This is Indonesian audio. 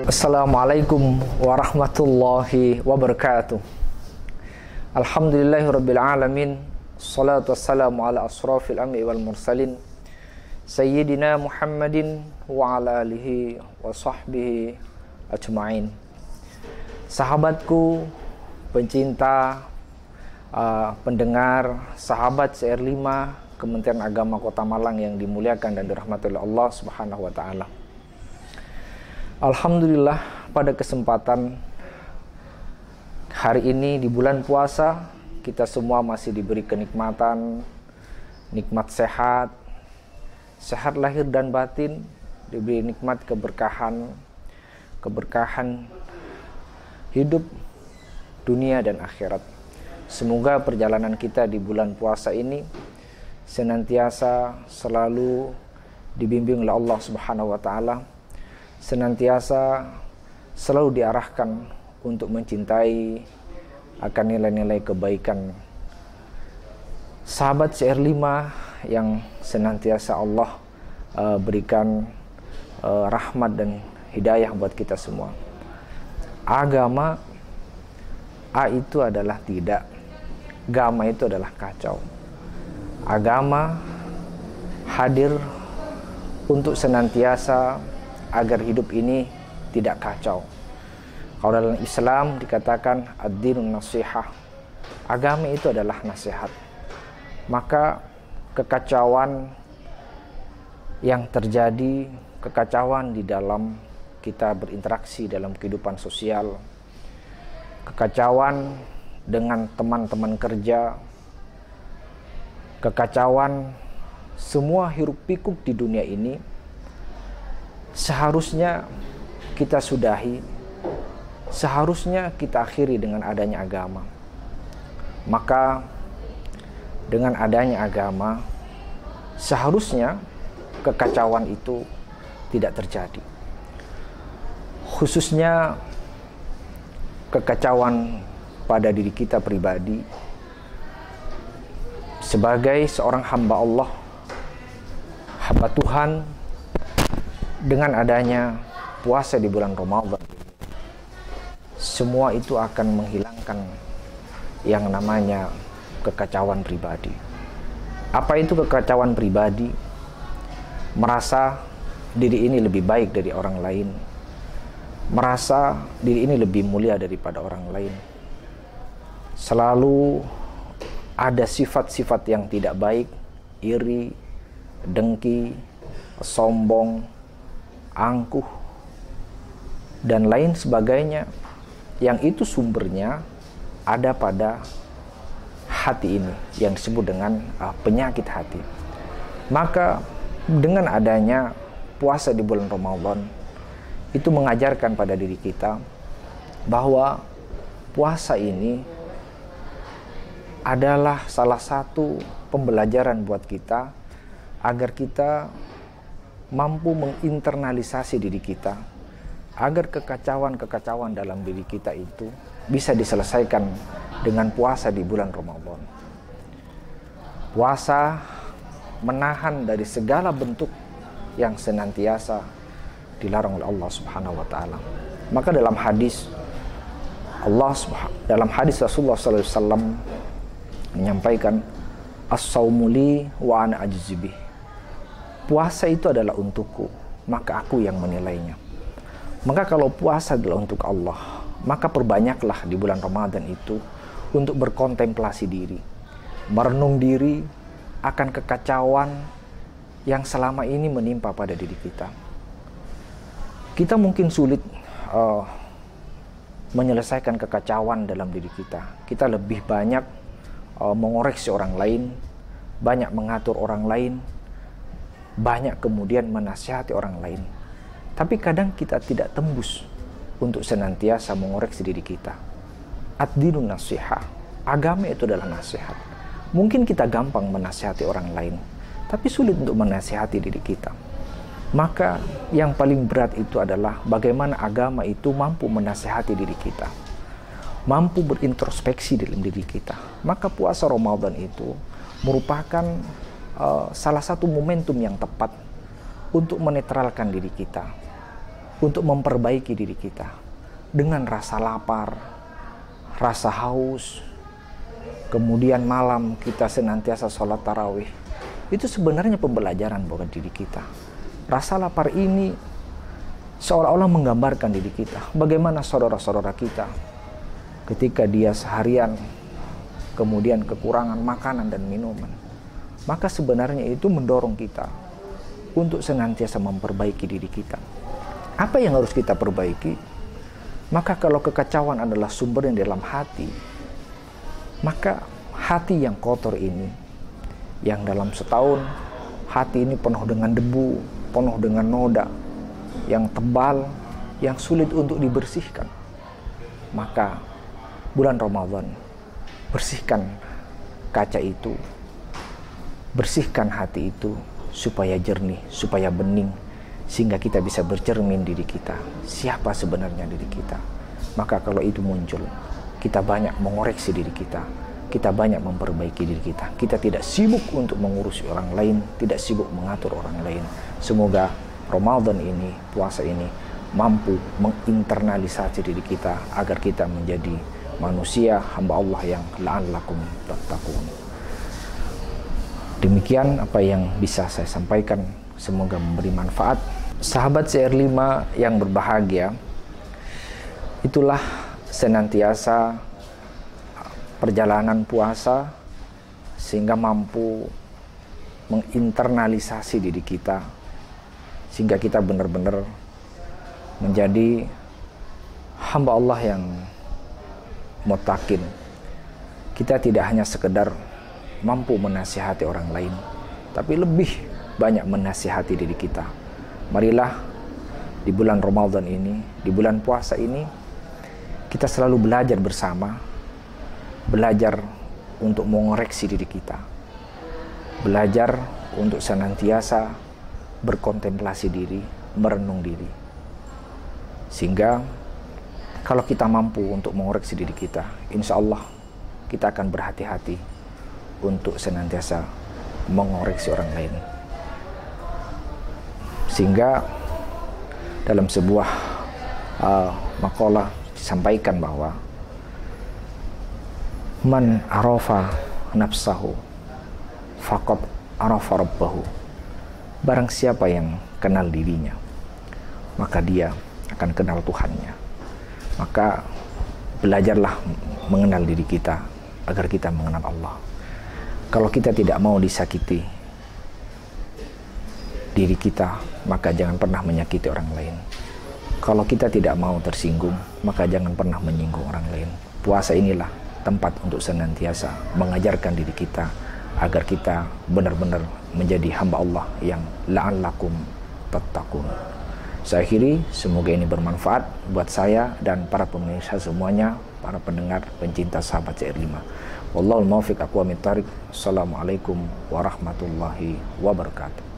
Assalamualaikum warahmatullahi wabarakatuh. Alhamdulillahirabbil alamin. Shalatu wassalamu ala asrafil anbiya'i wal mursalin Sayyidina Muhammadin wa ala alihi wa sahbihi ajma'in. Sahabatku, pencinta, pendengar, sahabat CR5 Kementerian Agama Kota Malang yang dimuliakan dan dirahmati oleh Allah Subhanahu wa taala. Alhamdulillah, pada kesempatan hari ini di bulan puasa, kita semua masih diberi kenikmatan, nikmat sehat, sehat lahir dan batin, diberi nikmat keberkahan hidup dunia dan akhirat. Semoga perjalanan kita di bulan puasa ini senantiasa selalu dibimbing oleh Allah Subhanahu wa taala, senantiasa selalu diarahkan untuk mencintai akan nilai-nilai kebaikan. Sahabat CR5 yang senantiasa Allah berikan rahmat dan hidayah buat kita semua. Agama A itu adalah tidak, agama itu adalah kacau. Agama hadir untuk senantiasa agar hidup ini tidak kacau. Kalau dalam Islam dikatakan ad-dinun nasihah, agama itu adalah nasihat. Maka kekacauan yang terjadi, kekacauan di dalam kita berinteraksi dalam kehidupan sosial, kekacauan dengan teman-teman kerja, kekacauan semua hiruk pikuk di dunia ini seharusnya kita sudahi, seharusnya kita akhiri dengan adanya agama. Maka dengan adanya agama, seharusnya kekacauan itu tidak terjadi. Khususnya kekacauan pada diri kita pribadi. Sebagai seorang hamba Allah, hamba Tuhan, dengan adanya puasa di bulan Ramadan, semua itu akan menghilangkan yang namanya kekacauan pribadi. Apa itu kekacauan pribadi? Merasa diri ini lebih baik dari orang lain, merasa diri ini lebih mulia daripada orang lain, selalu ada sifat-sifat yang tidak baik, iri, dengki, sombong, angkuh, dan lain sebagainya, yang itu sumbernya ada pada hati ini yang disebut dengan penyakit hati. Maka dengan adanya puasa di bulan Ramadan, itu mengajarkan pada diri kita bahwa puasa ini adalah salah satu pembelajaran buat kita agar kita mampu menginternalisasi diri kita, agar kekacauan-kekacauan dalam diri kita itu bisa diselesaikan dengan puasa di bulan Ramadan. Puasa menahan dari segala bentuk yang senantiasa dilarang oleh Allah Subhanahu wa taala. Maka dalam hadis Rasulullah sallallahu alaihi wasallam menyampaikan, as-saumu li wa ana ajzi bih. Puasa itu adalah untukku, maka aku yang menilainya. Maka kalau puasa adalah untuk Allah, maka perbanyaklah di bulan Ramadan itu untuk berkontemplasi diri, merenung diri akan kekacauan yang selama ini menimpa pada diri kita. Kita mungkin sulit menyelesaikan kekacauan dalam diri kita. Kita lebih banyak mengoreksi orang lain, banyak mengatur orang lain, banyak kemudian menasihati orang lain. Tapi kadang kita tidak tembus untuk senantiasa mengoreksi diri kita. Ad-dinun nasihah, agama itu adalah nasihat. Mungkin kita gampang menasihati orang lain, tapi sulit untuk menasihati diri kita. Maka yang paling berat itu adalah bagaimana agama itu mampu menasihati diri kita, mampu berintrospeksi dalam diri kita. Maka puasa Ramadan itu merupakan salah satu momentum yang tepat untuk menetralkan diri kita, untuk memperbaiki diri kita dengan rasa lapar, rasa haus, kemudian malam kita senantiasa sholat tarawih. Itu sebenarnya pembelajaran buat diri kita. Rasa lapar ini seolah-olah menggambarkan diri kita. Bagaimana saudara-saudara kita ketika dia seharian kemudian kekurangan makanan dan minuman. Maka sebenarnya itu mendorong kita untuk senantiasa memperbaiki diri kita. Apa yang harus kita perbaiki? Maka kalau kekacauan adalah sumbernya dalam hati, maka hati yang kotor ini, yang dalam setahun hati ini penuh dengan debu, penuh dengan noda, yang tebal, yang sulit untuk dibersihkan. Maka bulan Ramadan, bersihkan kaca itu, bersihkan hati itu supaya jernih, supaya bening, sehingga kita bisa bercermin diri kita, siapa sebenarnya diri kita. Maka kalau itu muncul, kita banyak mengoreksi diri kita banyak memperbaiki diri kita. Kita tidak sibuk untuk mengurusi orang lain, tidak sibuk mengatur orang lain. Semoga Ramadan ini, puasa ini, mampu menginternalisasi diri kita agar kita menjadi manusia hamba Allah yang la'allakum tattaqun. Demikian apa yang bisa saya sampaikan, semoga memberi manfaat. Sahabat CR5 yang berbahagia, itulah senantiasa perjalanan puasa sehingga mampu menginternalisasi diri kita, sehingga kita benar-benar menjadi hamba Allah yang muttaqin. Kita tidak hanya sekedar mampu menasihati orang lain, tapi lebih banyak menasihati diri kita. Marilah di bulan Ramadan ini, di bulan puasa ini, kita selalu belajar bersama, belajar untuk mengoreksi diri kita, belajar untuk senantiasa berkontemplasi diri, merenung diri. Sehingga kalau kita mampu untuk mengoreksi diri kita, insya Allah kita akan berhati-hati untuk senantiasa mengoreksi orang lain. Sehingga dalam sebuah makalah disampaikan bahwa man arafa nafsahu faqad arafa rabbahu. Barang siapa yang kenal dirinya, maka dia akan kenal Tuhannya. Maka belajarlah mengenal diri kita agar kita mengenal Allah. Kalau kita tidak mau disakiti diri kita, maka jangan pernah menyakiti orang lain. Kalau kita tidak mau tersinggung, maka jangan pernah menyinggung orang lain. Puasa inilah tempat untuk senantiasa mengajarkan diri kita agar kita benar-benar menjadi hamba Allah yang la'allakum tattaqun. Saya akhiri, semoga ini bermanfaat buat saya dan para pemirsa semuanya, para pendengar, pencinta sahabat CR5. Wallahul muwaffiq aqwamit thoriq. Assalamualaikum warahmatullahi wabarakatuh.